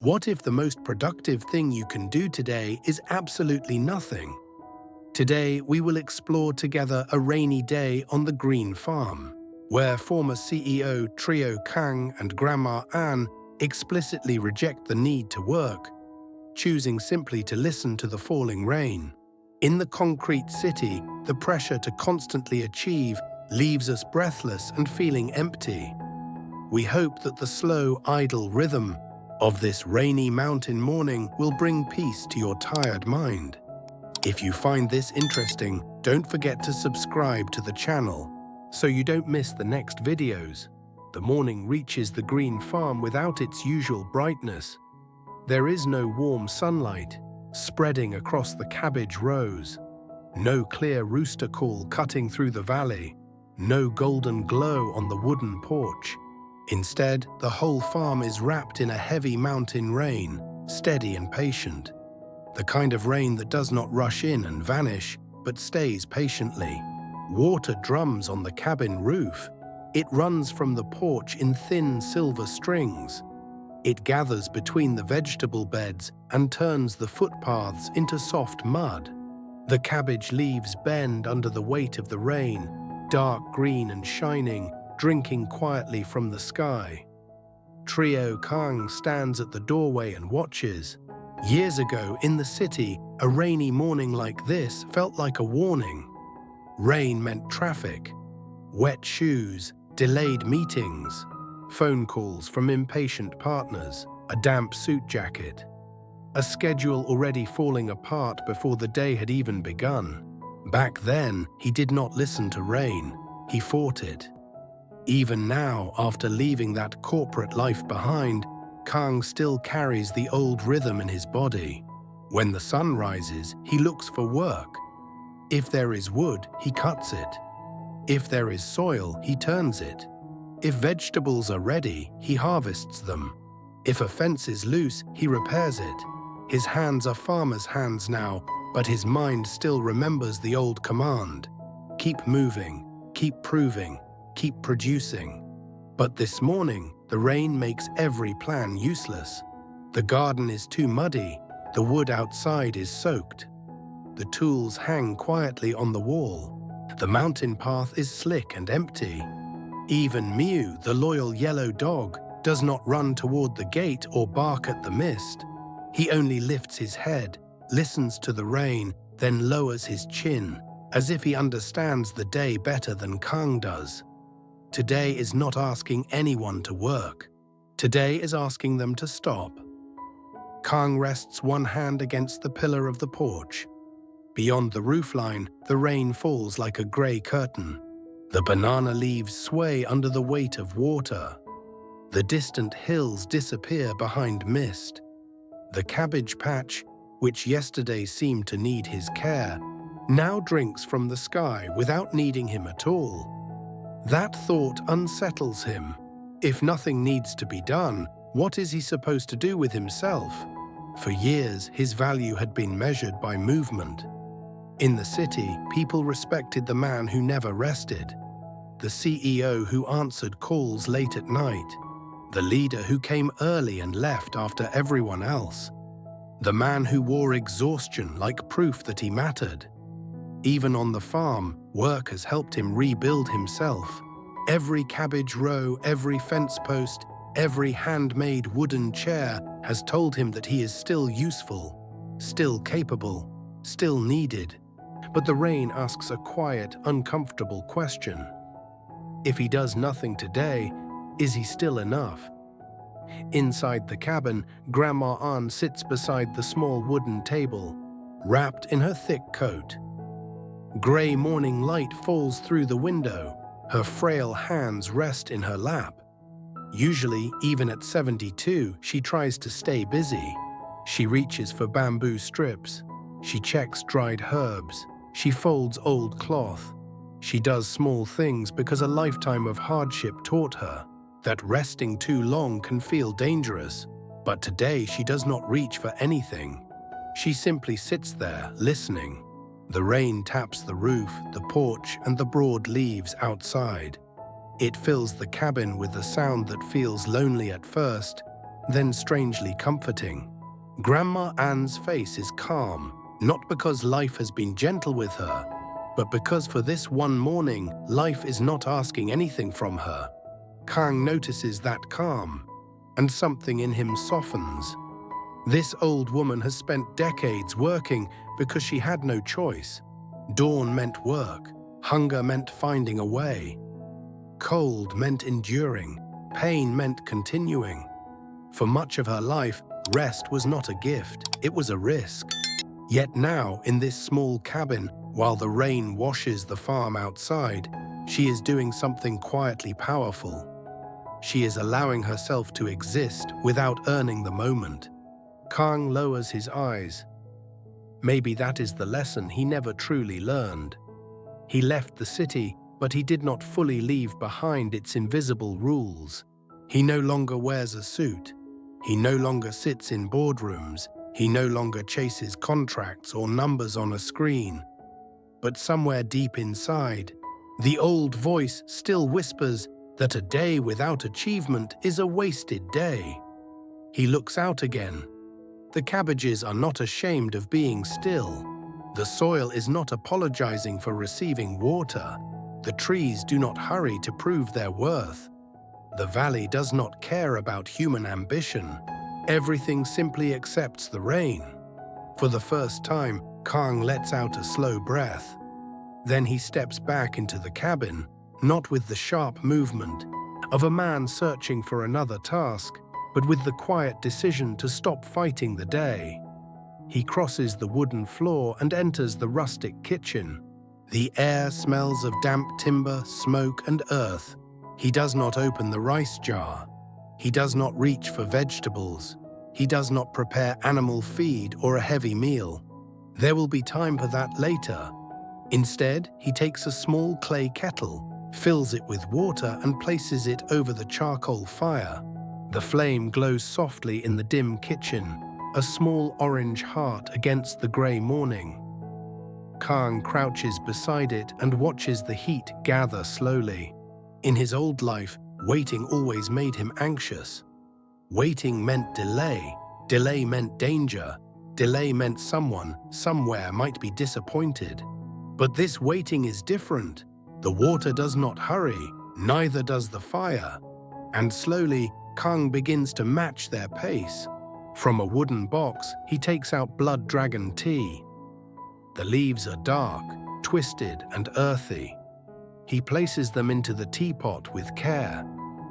What if the most productive thing you can do today is absolutely nothing? Today, we will explore together a rainy day on the green farm, where former CEO Trieu Khang and Grandma Anne explicitly reject the need to work, choosing simply to listen to the falling rain. In the concrete city, the pressure to constantly achieve leaves us breathless and feeling empty. We hope that the slow, idle rhythm of this rainy mountain morning will bring peace to your tired mind. If you find this interesting, don't forget to subscribe to the channel so you don't miss the next videos. The morning reaches the green farm without its usual brightness. There is no warm sunlight spreading across the cabbage rows, no clear rooster call cutting through the valley, no golden glow on the wooden porch. Instead, the whole farm is wrapped in a heavy mountain rain, steady and patient. The kind of rain that does not rush in and vanish, but stays patiently. Water drums on the cabin roof. It runs from the porch in thin silver strings. It gathers between the vegetable beds and turns the footpaths into soft mud. The cabbage leaves bend under the weight of the rain, dark green and shining, drinking quietly from the sky. Trieu Khang stands at the doorway and watches. Years ago, in the city, a rainy morning like this felt like a warning. Rain meant traffic, wet shoes, delayed meetings, phone calls from impatient partners, a damp suit jacket, a schedule already falling apart before the day had even begun. Back then, he did not listen to rain, he fought it. Even now, after leaving that corporate life behind, Khang still carries the old rhythm in his body. When the sun rises, he looks for work. If there is wood, he cuts it. If there is soil, he turns it. If vegetables are ready, he harvests them. If a fence is loose, he repairs it. His hands are farmer's hands now, but his mind still remembers the old command. Keep moving, keep proving, keep producing. But this morning, the rain makes every plan useless. The garden is too muddy, the wood outside is soaked. The tools hang quietly on the wall. The mountain path is slick and empty. Even Mew, the loyal yellow dog, does not run toward the gate or bark at the mist. He only lifts his head, listens to the rain, then lowers his chin, as if he understands the day better than Khang does. Today is not asking anyone to work. Today is asking them to stop. Khang rests one hand against the pillar of the porch. Beyond the roofline, the rain falls like a grey curtain. The banana leaves sway under the weight of water. The distant hills disappear behind mist. The cabbage patch, which yesterday seemed to need his care, now drinks from the sky without needing him at all. That thought unsettles him. If nothing needs to be done, what is he supposed to do with himself? For years, his value had been measured by movement. In the city, people respected the man who never rested, the CEO who answered calls late at night, the leader who came early and left after everyone else, the man who wore exhaustion like proof that he mattered. Even on the farm, work has helped him rebuild himself. Every cabbage row, every fence post, every handmade wooden chair has told him that he is still useful, still capable, still needed. But the rain asks a quiet, uncomfortable question. If he does nothing today, is he still enough? Inside the cabin, Grandma Anne sits beside the small wooden table, wrapped in her thick coat. Grey morning light falls through the window. Her frail hands rest in her lap. Usually, even at 72, she tries to stay busy. She reaches for bamboo strips. She checks dried herbs. She folds old cloth. She does small things because a lifetime of hardship taught her that resting too long can feel dangerous. But today she does not reach for anything. She simply sits there, listening. The rain taps the roof, the porch, and the broad leaves outside. It fills the cabin with a sound that feels lonely at first, then strangely comforting. Grandma Anne's face is calm, not because life has been gentle with her, but because for this one morning, life is not asking anything from her. Khang notices that calm, and something in him softens. This old woman has spent decades working because she had no choice. Dawn meant work, hunger meant finding a way. Cold meant enduring, pain meant continuing. For much of her life, rest was not a gift, it was a risk. Yet now, in this small cabin, while the rain washes the farm outside, she is doing something quietly powerful. She is allowing herself to exist without earning the moment. Khang lowers his eyes. Maybe that is the lesson he never truly learned. He left the city, but he did not fully leave behind its invisible rules. He no longer wears a suit. He no longer sits in boardrooms. He no longer chases contracts or numbers on a screen. But somewhere deep inside, the old voice still whispers that a day without achievement is a wasted day. He looks out again. The cabbages are not ashamed of being still. The soil is not apologizing for receiving water. The trees do not hurry to prove their worth. The valley does not care about human ambition. Everything simply accepts the rain. For the first time, Khang lets out a slow breath. Then he steps back into the cabin, not with the sharp movement of a man searching for another task, but with the quiet decision to stop fighting the day. He crosses the wooden floor and enters the rustic kitchen. The air smells of damp timber, smoke, and earth. He does not open the rice jar. He does not reach for vegetables. He does not prepare animal feed or a heavy meal. There will be time for that later. Instead, he takes a small clay kettle, fills it with water, and places it over the charcoal fire. The flame glows softly in the dim kitchen, a small orange heart against the grey morning. Khang crouches beside it and watches the heat gather slowly. In his old life, waiting always made him anxious. Waiting meant delay. Delay meant danger. Delay meant someone, somewhere might be disappointed. But this waiting is different. The water does not hurry, neither does the fire. And slowly, Khang begins to match their pace. From a wooden box, he takes out blood dragon tea. The leaves are dark, twisted, and earthy. He places them into the teapot with care.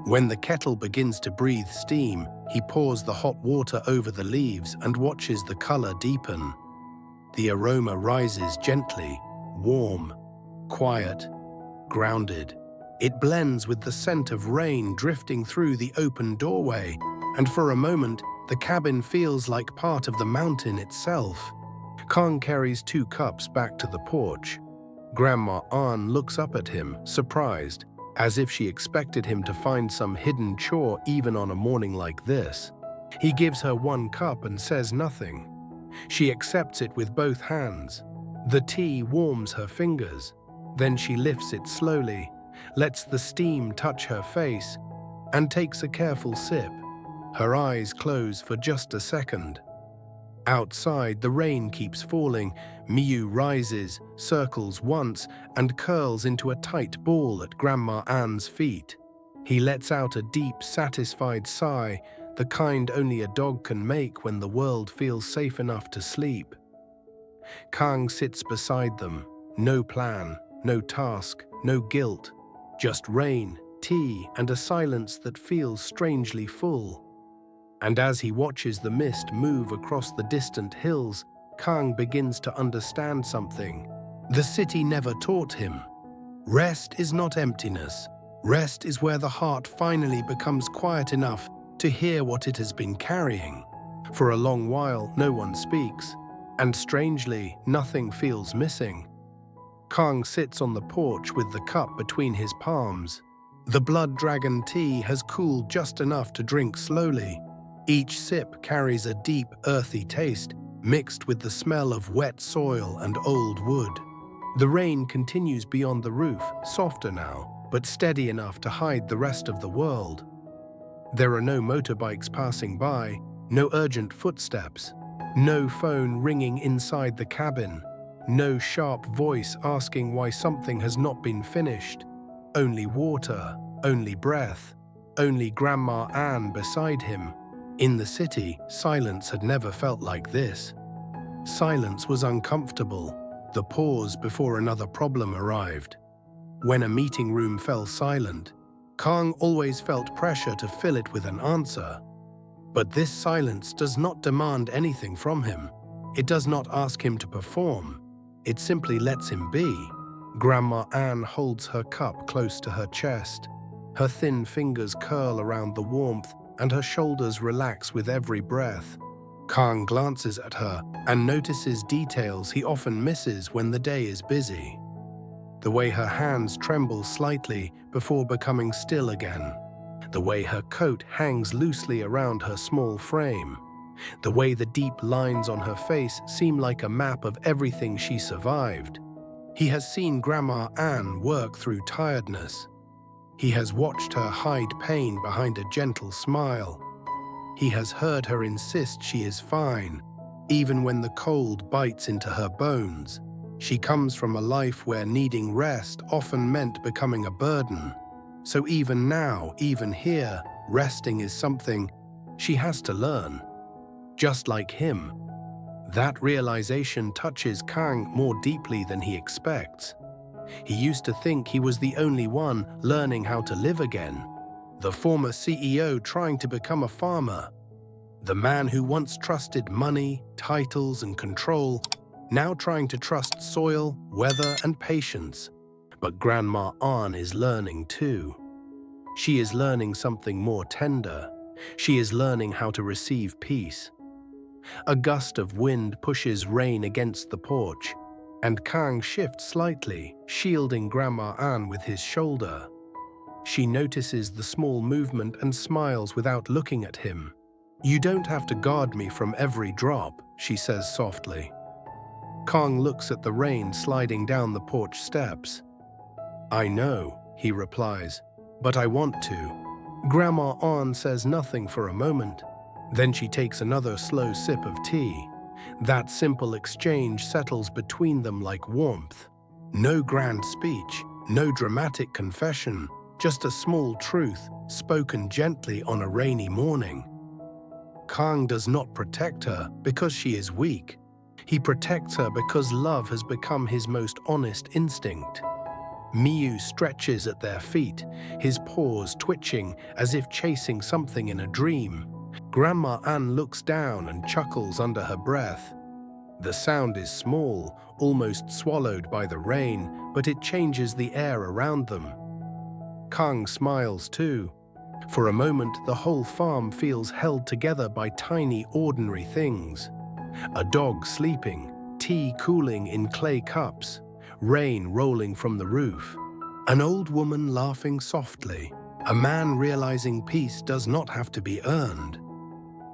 When the kettle begins to breathe steam, he pours the hot water over the leaves and watches the color deepen. The aroma rises gently, warm, quiet, grounded. It blends with the scent of rain drifting through the open doorway, and for a moment, the cabin feels like part of the mountain itself. Khang carries 2 cups back to the porch. Grandma Anne looks up at him, surprised, as if she expected him to find some hidden chore even on a morning like this. He gives her 1 cup and says nothing. She accepts it with both hands. The tea warms her fingers. Then she lifts it slowly, lets the steam touch her face, and takes a careful sip. Her eyes close for just a second. Outside, the rain keeps falling. Miu rises, circles once, and curls into a tight ball at Grandma Anne's feet. He lets out a deep, satisfied sigh, the kind only a dog can make when the world feels safe enough to sleep. Khang sits beside them. No plan, no task, no guilt. Just rain, tea, and a silence that feels strangely full. And as he watches the mist move across the distant hills, Khang begins to understand something the city never taught him. Rest is not emptiness. Rest is where the heart finally becomes quiet enough to hear what it has been carrying. For a long while, no one speaks, and strangely, nothing feels missing. Khang sits on the porch with the cup between his palms. The blood dragon tea has cooled just enough to drink slowly. Each sip carries a deep, earthy taste, mixed with the smell of wet soil and old wood. The rain continues beyond the roof, softer now, but steady enough to hide the rest of the world. There are no motorbikes passing by, no urgent footsteps, no phone ringing inside the cabin, no sharp voice asking why something has not been finished. Only water, only breath, only Grandma Anne beside him. In the city, silence had never felt like this. Silence was uncomfortable, the pause before another problem arrived. When a meeting room fell silent, Khang always felt pressure to fill it with an answer. But this silence does not demand anything from him. It does not ask him to perform. It simply lets him be. Grandma Anne holds her cup close to her chest. Her thin fingers curl around the warmth, and her shoulders relax with every breath. Khang glances at her and notices details he often misses when the day is busy. The way her hands tremble slightly before becoming still again. The way her coat hangs loosely around her small frame. The way the deep lines on her face seem like a map of everything she survived. He has seen Grandma Anne work through tiredness. He has watched her hide pain behind a gentle smile. He has heard her insist she is fine, even when the cold bites into her bones. She comes from a life where needing rest often meant becoming a burden. So even now, even here, resting is something she has to learn. Just like him. That realization touches Khang more deeply than he expects. He used to think he was the only one learning how to live again. The former CEO trying to become a farmer. The man who once trusted money, titles, and control, now trying to trust soil, weather, and patience. But Grandma Anne is learning too. She is learning something more tender. She is learning how to receive peace. A gust of wind pushes rain against the porch, and Khang shifts slightly, shielding Grandma Anne with his shoulder. She notices the small movement and smiles without looking at him. "You don't have to guard me from every drop," she says softly. Khang looks at the rain sliding down the porch steps. "I know," he replies, "but I want to." Grandma Anne says nothing for a moment. Then she takes another slow sip of tea. That simple exchange settles between them like warmth. No grand speech, no dramatic confession, just a small truth spoken gently on a rainy morning. Khang does not protect her because she is weak. He protects her because love has become his most honest instinct. Miu stretches at their feet, his paws twitching as if chasing something in a dream. Grandma Anne looks down and chuckles under her breath. The sound is small, almost swallowed by the rain, but it changes the air around them. Khang smiles too. For a moment, the whole farm feels held together by tiny, ordinary things. A dog sleeping, tea cooling in clay cups, rain rolling from the roof, an old woman laughing softly, a man realizing peace does not have to be earned.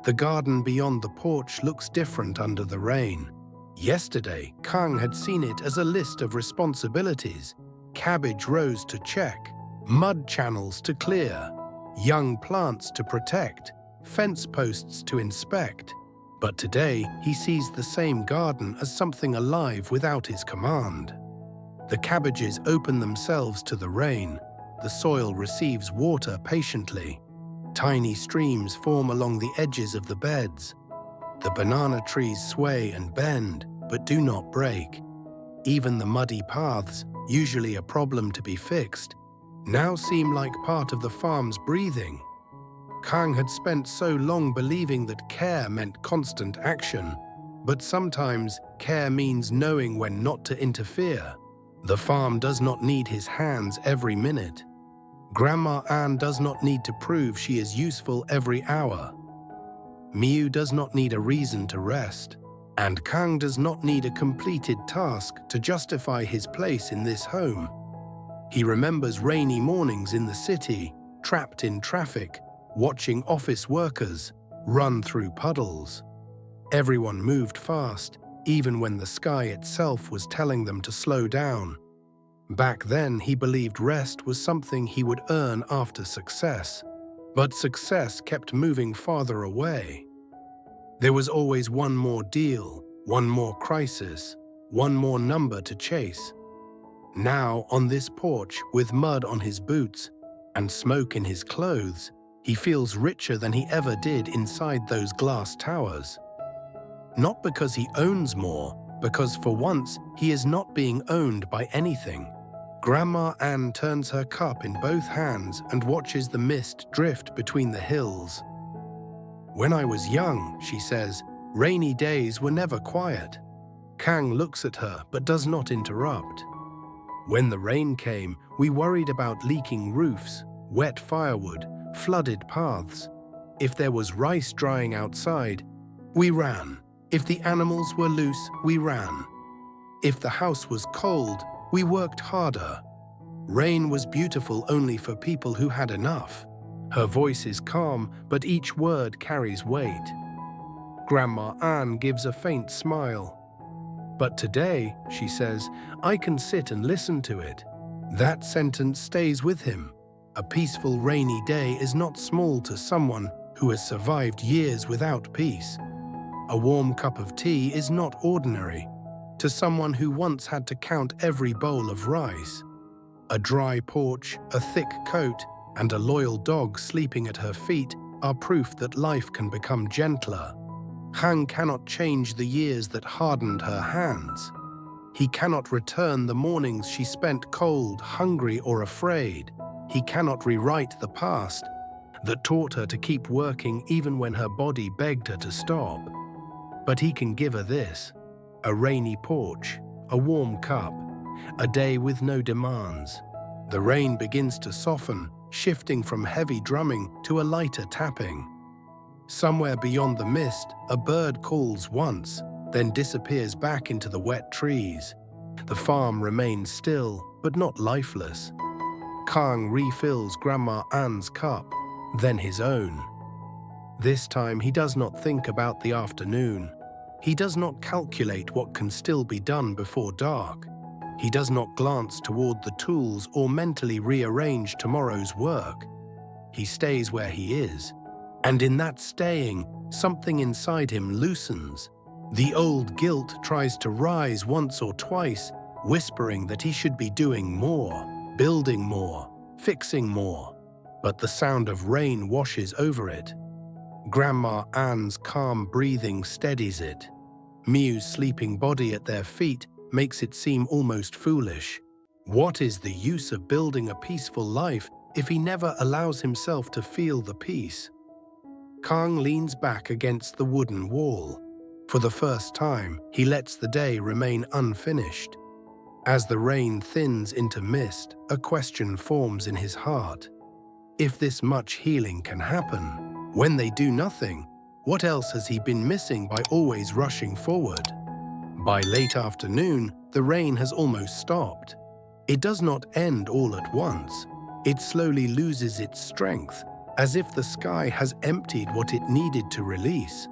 The garden beyond the porch looks different under the rain. Yesterday, Khang had seen it as a list of responsibilities, cabbage rows to check, mud channels to clear, young plants to protect, fence posts to inspect. But today, he sees the same garden as something alive without his command. The cabbages open themselves to the rain. The soil receives water patiently. Tiny streams form along the edges of the beds. The banana trees sway and bend, but do not break. Even the muddy paths, usually a problem to be fixed, now seem like part of the farm's breathing. Khang had spent so long believing that care meant constant action, but sometimes care means knowing when not to interfere. The farm does not need his hands every minute. Grandma Anne does not need to prove she is useful every hour. Miu does not need a reason to rest, and Khang does not need a completed task to justify his place in this home. He remembers rainy mornings in the city, trapped in traffic, watching office workers run through puddles. Everyone moved fast, even when the sky itself was telling them to slow down. Back then, he believed rest was something he would earn after success. But success kept moving farther away. There was always one more deal, one more crisis, one more number to chase. Now, on this porch, with mud on his boots and smoke in his clothes, he feels richer than he ever did inside those glass towers. Not because he owns more, because for once he is not being owned by anything. Grandma Anne turns her cup in both hands and watches the mist drift between the hills. "When I was young," she says, "rainy days were never quiet." Khang looks at her but does not interrupt. "When the rain came, we worried about leaking roofs, wet firewood, flooded paths. If there was rice drying outside, we ran. If the animals were loose, we ran. If the house was cold, we worked harder. Rain was beautiful only for people who had enough." Her voice is calm, but each word carries weight. Grandma Anne gives a faint smile. "But today," she says, "I can sit and listen to it." That sentence stays with him. A peaceful rainy day is not small to someone who has survived years without peace. A warm cup of tea is not ordinary to someone who once had to count every bowl of rice. A dry porch, a thick coat, and a loyal dog sleeping at her feet are proof that life can become gentler. Khang cannot change the years that hardened her hands. He cannot return the mornings she spent cold, hungry, or afraid. He cannot rewrite the past that taught her to keep working even when her body begged her to stop. But he can give her this: a rainy porch, a warm cup, a day with no demands. The rain begins to soften, shifting from heavy drumming to a lighter tapping. Somewhere beyond the mist, a bird calls once, then disappears back into the wet trees. The farm remains still, but not lifeless. Khang refills Grandma Anne's cup, then his own. This time he does not think about the afternoon. He does not calculate what can still be done before dark. He does not glance toward the tools or mentally rearrange tomorrow's work. He stays where he is. And in that staying, something inside him loosens. The old guilt tries to rise once or twice, whispering that he should be doing more, building more, fixing more. But the sound of rain washes over it. Grandma Anne's calm breathing steadies it. Miu's sleeping body at their feet makes it seem almost foolish. What is the use of building a peaceful life if he never allows himself to feel the peace? Khang leans back against the wooden wall. For the first time, he lets the day remain unfinished. As the rain thins into mist, a question forms in his heart. If this much healing can happen, when they do nothing, what else has he been missing by always rushing forward? By late afternoon, the rain has almost stopped. It does not end all at once. It slowly loses its strength, as if the sky has emptied what it needed to release.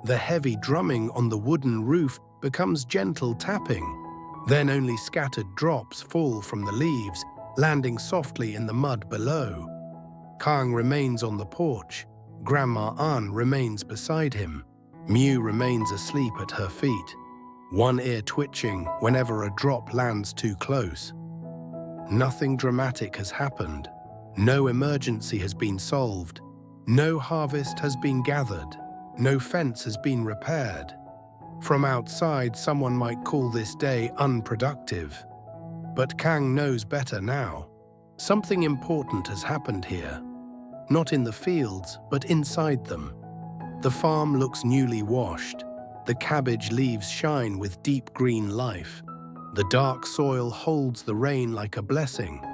The heavy drumming on the wooden roof becomes gentle tapping. Then only scattered drops fall from the leaves, landing softly in the mud below. Khang remains on the porch. Grandma Anne remains beside him. Miu remains asleep at her feet, one ear twitching whenever a drop lands too close. Nothing dramatic has happened. No emergency has been solved. No harvest has been gathered. No fence has been repaired. From outside, someone might call this day unproductive. But Khang knows better now. Something important has happened here. Not in the fields, but inside them. The farm looks newly washed. The cabbage leaves shine with deep green life. The dark soil holds the rain like a blessing.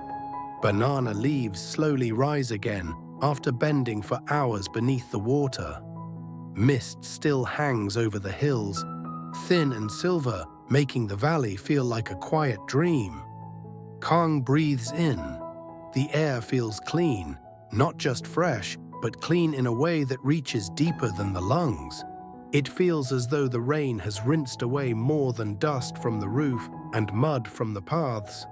Banana leaves slowly rise again after bending for hours beneath the water. Mist still hangs over the hills, thin and silver, making the valley feel like a quiet dream. Khang breathes in. The air feels clean, not just fresh, but clean in a way that reaches deeper than the lungs. It feels as though the rain has rinsed away more than dust from the roof and mud from the paths.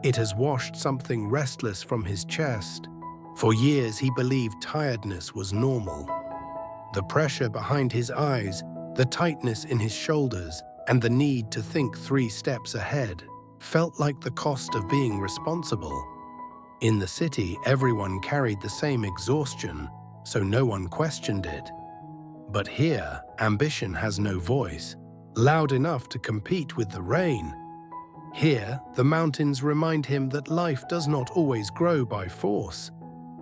It has washed something restless from his chest. For years he believed tiredness was normal. The pressure behind his eyes, the tightness in his shoulders, and the need to think 3 steps ahead felt like the cost of being responsible. In the city, everyone carried the same exhaustion, so no one questioned it. But here, ambition has no voice, loud enough to compete with the rain. Here, the mountains remind him that life does not always grow by force.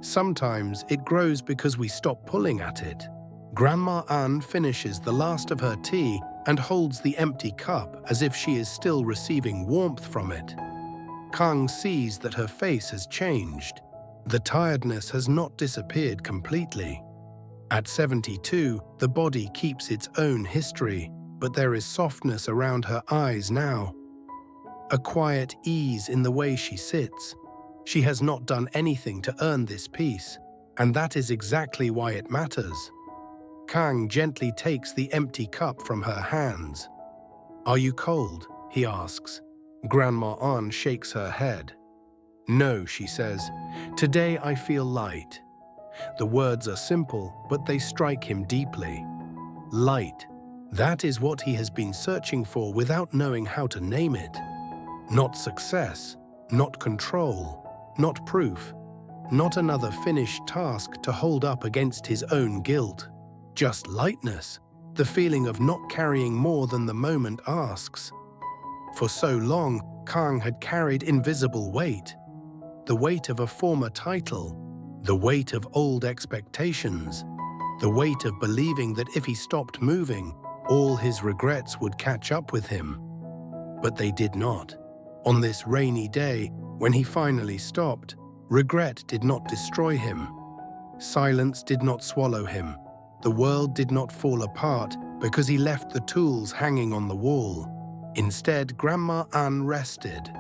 Sometimes it grows because we stop pulling at it. Grandma Anne finishes the last of her tea and holds the empty cup as if she is still receiving warmth from it. Khang sees that her face has changed. The tiredness has not disappeared completely. At 72, the body keeps its own history, but there is softness around her eyes now. A quiet ease in the way she sits. She has not done anything to earn this peace, and that is exactly why it matters. Khang gently takes the empty cup from her hands. "Are you cold?" he asks. Grandma Anne shakes her head. "No," she says. "Today I feel light." The words are simple, but they strike him deeply. Light. That is what he has been searching for without knowing how to name it. Not success, not control, not proof, not another finished task to hold up against his own guilt. Just lightness, the feeling of not carrying more than the moment asks. For so long, Khang had carried invisible weight. The weight of a former title, the weight of old expectations, the weight of believing that if he stopped moving, all his regrets would catch up with him. But they did not. On this rainy day, when he finally stopped, regret did not destroy him. Silence did not swallow him. The world did not fall apart because he left the tools hanging on the wall. Instead, Grandma Anne rested.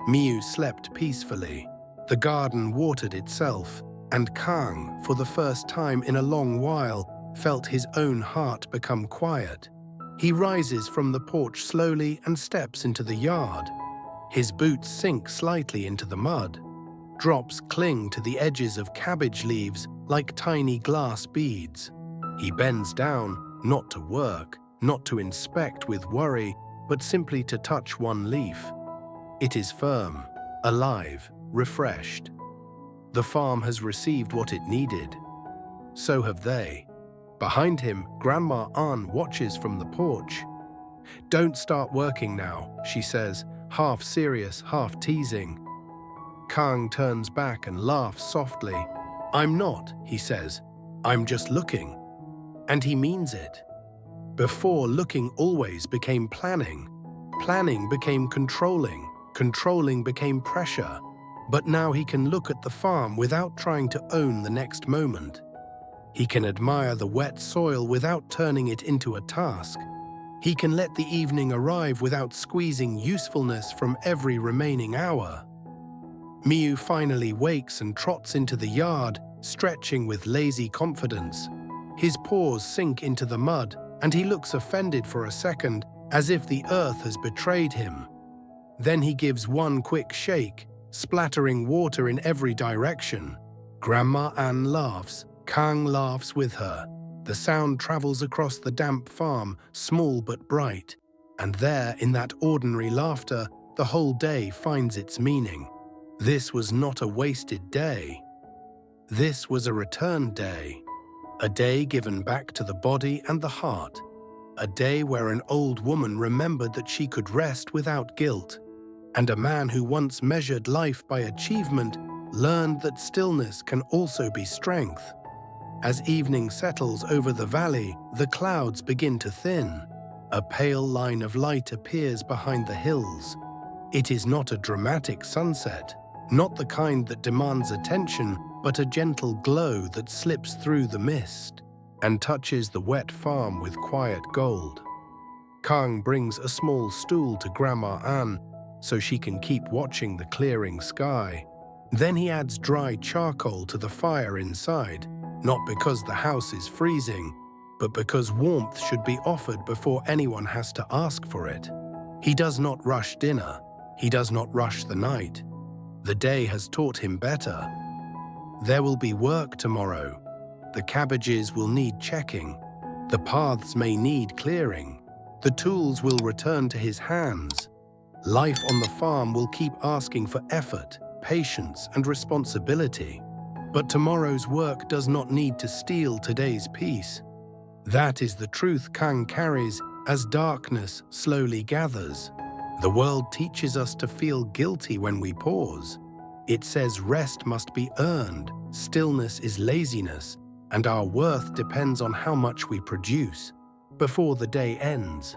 Miu slept peacefully. The garden watered itself, and Khang, for the first time in a long while, felt his own heart become quiet. He rises from the porch slowly and steps into the yard. His boots sink slightly into the mud. Drops cling to the edges of cabbage leaves like tiny glass beads. He bends down, not to work, not to inspect with worry, but simply to touch one leaf. It is firm, alive, refreshed. The farm has received what it needed. So have they. Behind him, Grandma Anne watches from the porch. "Don't start working now," she says, half serious, half teasing. Khang turns back and laughs softly. "I'm not," he says. "I'm just looking." And he means it. Before, looking always became planning. Planning became controlling. Controlling became pressure. But now he can look at the farm without trying to own the next moment. He can admire the wet soil without turning it into a task. He can let the evening arrive without squeezing usefulness from every remaining hour. Miu finally wakes and trots into the yard, stretching with lazy confidence. His paws sink into the mud, and he looks offended for a second, as if the earth has betrayed him. Then he gives one quick shake, splattering water in every direction. Grandma Anne laughs. Khang laughs with her. The sound travels across the damp farm, small but bright. And there, in that ordinary laughter, the whole day finds its meaning. This was not a wasted day. This was a returned day. A day given back to the body and the heart. A day where an old woman remembered that she could rest without guilt. And a man who once measured life by achievement learned that stillness can also be strength. As evening settles over the valley, the clouds begin to thin. A pale line of light appears behind the hills. It is not a dramatic sunset, not the kind that demands attention, but a gentle glow that slips through the mist and touches the wet farm with quiet gold. Khang brings a small stool to Grandma Anne so she can keep watching the clearing sky. Then he adds dry charcoal to the fire inside, not because the house is freezing, but because warmth should be offered before anyone has to ask for it. He does not rush dinner. He does not rush the night. The day has taught him better. There will be work tomorrow. The cabbages will need checking. The paths may need clearing. The tools will return to his hands. Life on the farm will keep asking for effort, patience, and responsibility. But tomorrow's work does not need to steal today's peace. That is the truth Khang carries as darkness slowly gathers. The world teaches us to feel guilty when we pause. It says rest must be earned, stillness is laziness, and our worth depends on how much we produce before the day ends.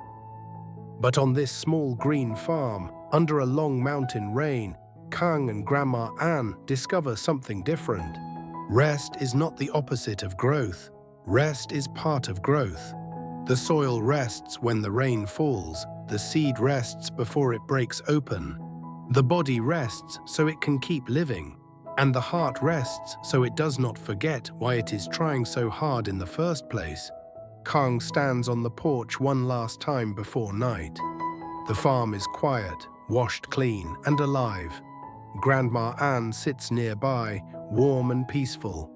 But on this small green farm, under a long mountain rain, Khang and Grandma Anne discover something different. Rest is not the opposite of growth. Rest is part of growth. The soil rests when the rain falls. The seed rests before it breaks open. The body rests so it can keep living. And the heart rests so it does not forget why it is trying so hard in the first place. Khang stands on the porch one last time before night. The farm is quiet, washed clean, and alive. Grandma Anne sits nearby, warm and peaceful.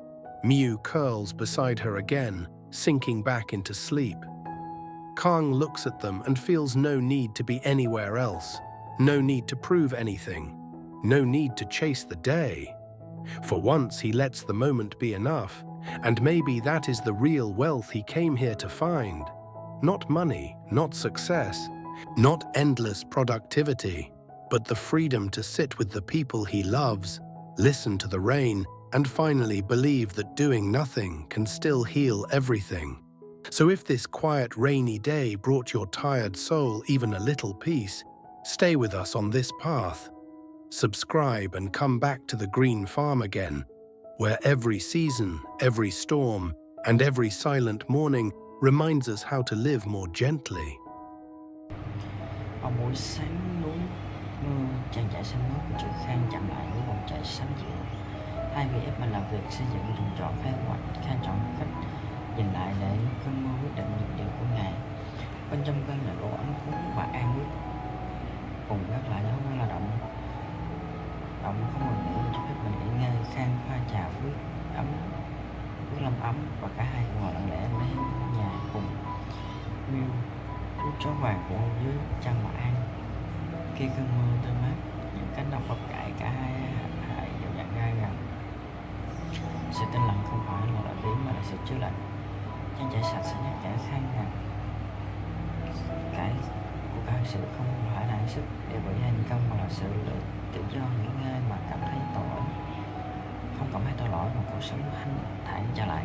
Mew curls beside her again, sinking back into sleep. Khang looks at them and feels no need to be anywhere else, no need to prove anything, no need to chase the day. For once he lets the moment be enough, and maybe that is the real wealth he came here to find. Not money, not success, not endless productivity, but the freedom to sit with the people he loves, listen to the rain, and finally believe that doing nothing can still heal everything. So if this quiet rainy day brought your tired soul even a little peace, stay with us on this path. Subscribe and come back to the green farm again, where every season, every storm, and every silent morning reminds us how to live more gently. Vào buổi sáng núi mưa, trang trại xanh mướt của Trieu Khang chậm lại với vòng chài xám dịu. Thay vì ép mình làm việc, xây dựng trồng trọt khai hoạch, Khang chọn cách dừng lại để cơn mưa quyết định nhịp điệu của ngày. Bên trong căn nhà gỗ ấm cúng và an quyết cùng gác lại thói quen lao động không ngừng nghỉ cho phép mình nghỉ ngơi. Khang pha trà quyết lâm ấm và cả hai ngồi lặng lẽ lấy nhà cùng Mew, chú chó vàng của dưới chân mà ăn. Khi cơn mưa tươi mát, những cánh đồng bắp cải, cả hai đều nhận ra rằng sự tĩnh lặng không phải là lợi biến mà là sự chứa lạnh. Trang trại sạch sẽ nhắc nhở Khang rằng cuộc cải sự không phải là sức để bị thành công mà là sự tự do nghỉ ngơi mà không cảm thấy tội lỗi và cuộc sống thanh thản trở lại.